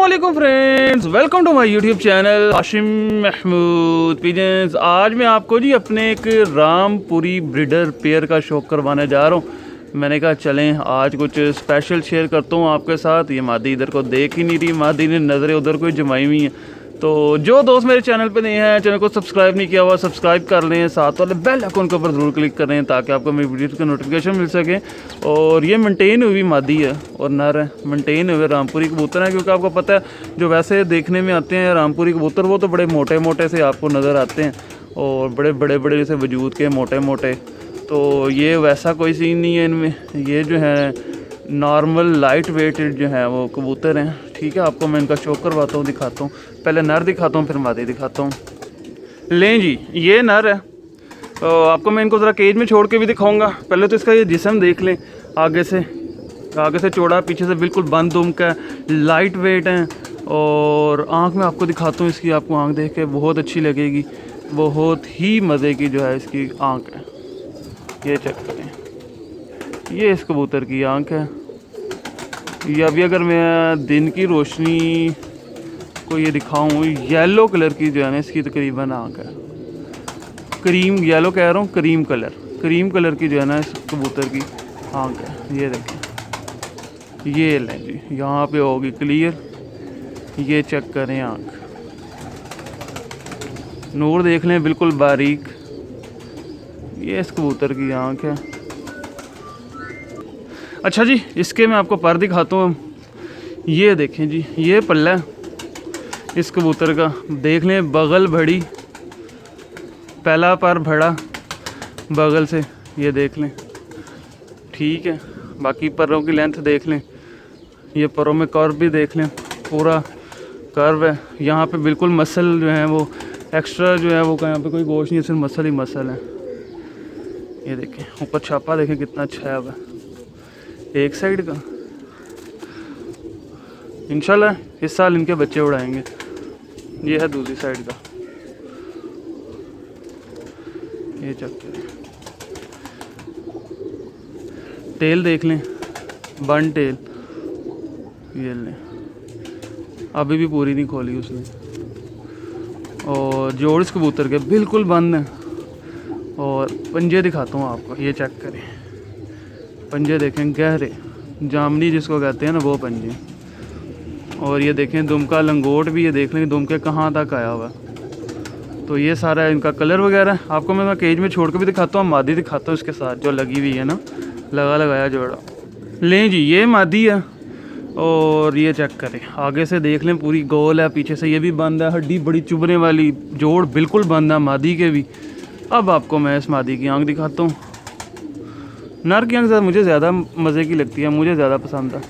अस्सलामुअलैकुम friends, welcome to my YouTube channel Hashim Mahmood pigeons. आज मैं आपको जी अपने एक रामपुरी ब्रीडर पेयर का शौक करवाने जा रहा हूँ। मैंने कहा चलें आज कुछ स्पेशल शेयर करता हूँ आपके साथ। ये मादी इधर को देख ही नहीं रही, मादी ने नज़रें उधर को जमाई हुई हैं। तो जो दोस्त मेरे चैनल पे नहीं हैं, चैनल को सब्सक्राइब नहीं किया हुआ सब्सक्राइब कर लें, साथ वाले बेल आइकन के ऊपर ज़रूर क्लिक करें ताकि आपको मेरी वीडियो का नोटिफिकेशन मिल सके। और ये मेंटेन हुई मादी है और नर है, मेंटेन हुए रामपुरी कबूतर हैं। क्योंकि आपको पता है जो वैसे देखने में आते हैं रामपुरी कबूतर वो तो बड़े मोटे मोटे से आपको नज़र आते हैं और बड़े बड़े बड़े जैसे वजूद के मोटे मोटे। तो ये वैसा कोई सीन नहीं है इनमें, ये जो है नॉर्मल लाइट वेट जो है वो कबूतर हैं। ठीक है, आपको मैं इनका शौक करवाता हूँ, दिखाता हूँ। पहले नर दिखाता हूँ फिर मादी दिखाता हूँ। लें जी, ये नर है। तो आपको मैं इनको ज़रा केज में छोड़ के भी दिखाऊंगा। पहले तो इसका ये जिस्म देख लें, आगे से चौड़ा, पीछे से बिल्कुल बंद दुम का, लाइट वेट है। और आँख में आपको दिखाता हूँ इसकी, आपको आँख देख के बहुत अच्छी लगेगी, बहुत ही मज़े की जो है इसकी आँख है। ये चेक करें, ये इस कबूतर की आँख है। ये अभी अगर मैं दिन की रोशनी को ये दिखाऊं, येलो कलर की जो है ना इसकी तकरीबन आँख है। क्रीम येलो कह रहा हूँ, क्रीम कलर की जो है ना इस कबूतर की आँख है। ये देखें, ये लें जी, यहाँ पे होगी क्लियर। ये चेक करें आँख, नूर देख लें बिल्कुल बारीक। ये इस कबूतर की आँख है। अच्छा जी, इसके मैं आपको पर दिखाता हूँ। ये देखें जी, ये पल्ला है इस कबूतर का, देख लें बगल भड़ी, पहला पर भड़ा बगल से, ये देख लें। ठीक है, बाकी परों की लेंथ देख लें, ये परों में कर्व भी देख लें, पूरा कर्व है। यहाँ पे बिल्कुल मसल जो है वो एक्स्ट्रा जो है वो यहाँ पे कोई गोश्त नहीं है, सिर्फ मसल ही मसल है। ये देखें ऊपर छापा, देखें कितना अच्छा है अब एक साइड का। इंशाल्लाह इस साल इनके बच्चे उड़ाएंगे। ये है दूसरी साइड का, ये चेक करें। टेल देख लें, बन टेल, ये लें, अभी भी पूरी नहीं खोली उसने। और जोड़ इस कबूतर के बिल्कुल बंद है। और पंजे दिखाता हूँ आपको, ये चेक करें। पंजे देखें गहरे, जामनी जिसको कहते हैं ना वो पंजे। और ये देखें दुम का लंगोट भी, ये देख लें दुम के कहाँ तक आया हुआ। तो ये सारा इनका कलर वगैरह आपको मैं केज में छोड़ के भी दिखाता हूँ, मादी दिखाता हूँ इसके साथ जो लगी हुई है ना, लगाया जोड़ा। लें जी, ये मादी है। और ये चेक करें, आगे से देख लें पूरी गोल है, पीछे से ये भी बंद है, हड्डी बड़ी चुभने वाली, जोड़ बिल्कुल बंद है मादी के भी। अब आपको मैं इस मादी की आँख दिखाता हूँ। नर की आँख मुझे ज़्यादा मज़े की लगती है, मुझे ज़्यादा पसंद है।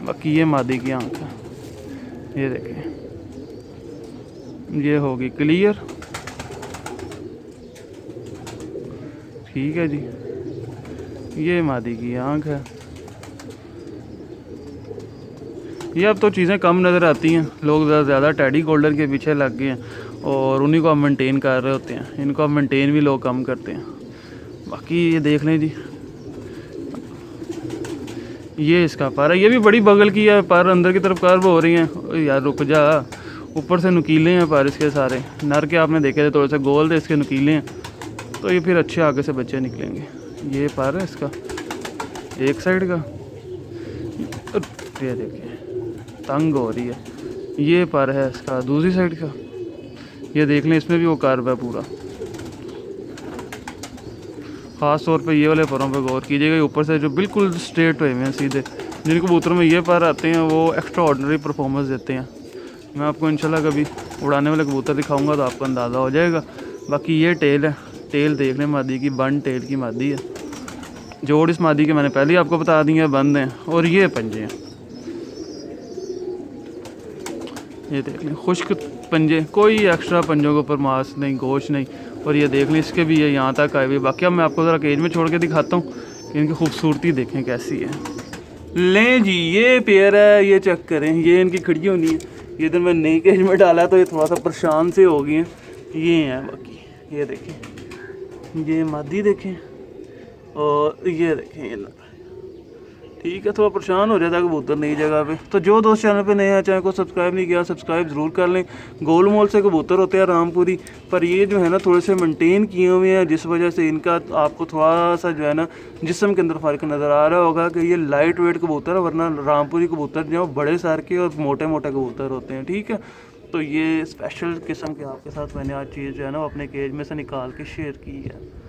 बाकी ये मादी की आँख है, ये देखें, ये होगी क्लियर। ठीक है जी, ये मादी की आँख है। ये अब तो चीज़ें कम नज़र आती हैं, लोग ज़्यादा टैडी गोल्डन के पीछे लग गए हैं और उन्हीं को अब मेंटेन कर रहे होते हैं। इनको अब मेंटेन भी लोग कम करते हैं। बाकी ये देख लें जी, ये इसका पर है, ये भी बड़ी बगल की है, पर अंदर की तरफ कर्व हो रही हैं। यार रुक जा, ऊपर से नुकीले हैं पर इसके सारे। नर के आपने देखे थे थोड़े से गोल थे, इसके नुकीले हैं, तो ये फिर अच्छे आगे से बच्चे निकलेंगे। ये पर है इसका एक साइड का, ये देखिए तंग हो रही है। ये पर है इसका दूसरी साइड का, ये देख लें इसमें भी वो कर्व है पूरा। ख़ास तौर पे ये वाले परों पे गौर कीजिएगा, ऊपर से जो बिल्कुल स्ट्रेट हुए हैं सीधे। जिन कबूतरों में ये पर आते हैं वो एक्स्ट्रा ऑर्डिनरी परफॉर्मेंस देते हैं। मैं आपको इंशाल्लाह कभी उड़ाने वाले कबूतर दिखाऊंगा तो आपको अंदाज़ा हो जाएगा। बाकी ये टेल है, टेल देख लें मादी की, बन टेल की मादी है। जोड़ इस मादी के मैंने पहले ही आपको बता दी है, बंद हैं। और ये पंजे हैं, ये देख लें खुश्क पंजे, कोई एक्स्ट्रा पंजों के ऊपर मांस नहीं, गोश्त नहीं। और ये देख लें इसके भी ये यहाँ तक आए हुए। बाकी अब मैं आपको ज़रा केज में छोड़ के दिखाता हूँ कि इनकी खूबसूरती देखें कैसी है। लें जी, ये पेयर है, ये चेक करें, ये इनकी खड़ी होनी है। ये इधर मैं नई केज में डाला तो ये थोड़ा सा परेशान से हो गए हैं। ये हैं बाकी, ये देखें, ये मादी देखें और ये देखें ये नर। ठीक है, थोड़ा परेशान हो जाता है कबूतर नई जगह पे। तो जो दोस्त चैनल पे नए हैं, चैनल को सब्सक्राइब नहीं किया, सब्सक्राइब ज़रूर कर लें। गोल मोल से कबूतर होते हैं रामपुरी, पर ये जो है ना थोड़े से मेंटेन किए हुए हैं, जिस वजह से इनका आपको थोड़ा सा जो है ना जिस्म के अंदर फ़र्क नज़र आ रहा होगा कि ये लाइट वेट कबूतर है, वरना रामपुरी कबूतर जो है बड़े सर के और मोटे मोटे कबूतर होते हैं। ठीक है, तो ये स्पेशल किस्म के आपके साथ मैंने आज चीज़ जो है ना अपने केज में से निकाल के शेयर की है।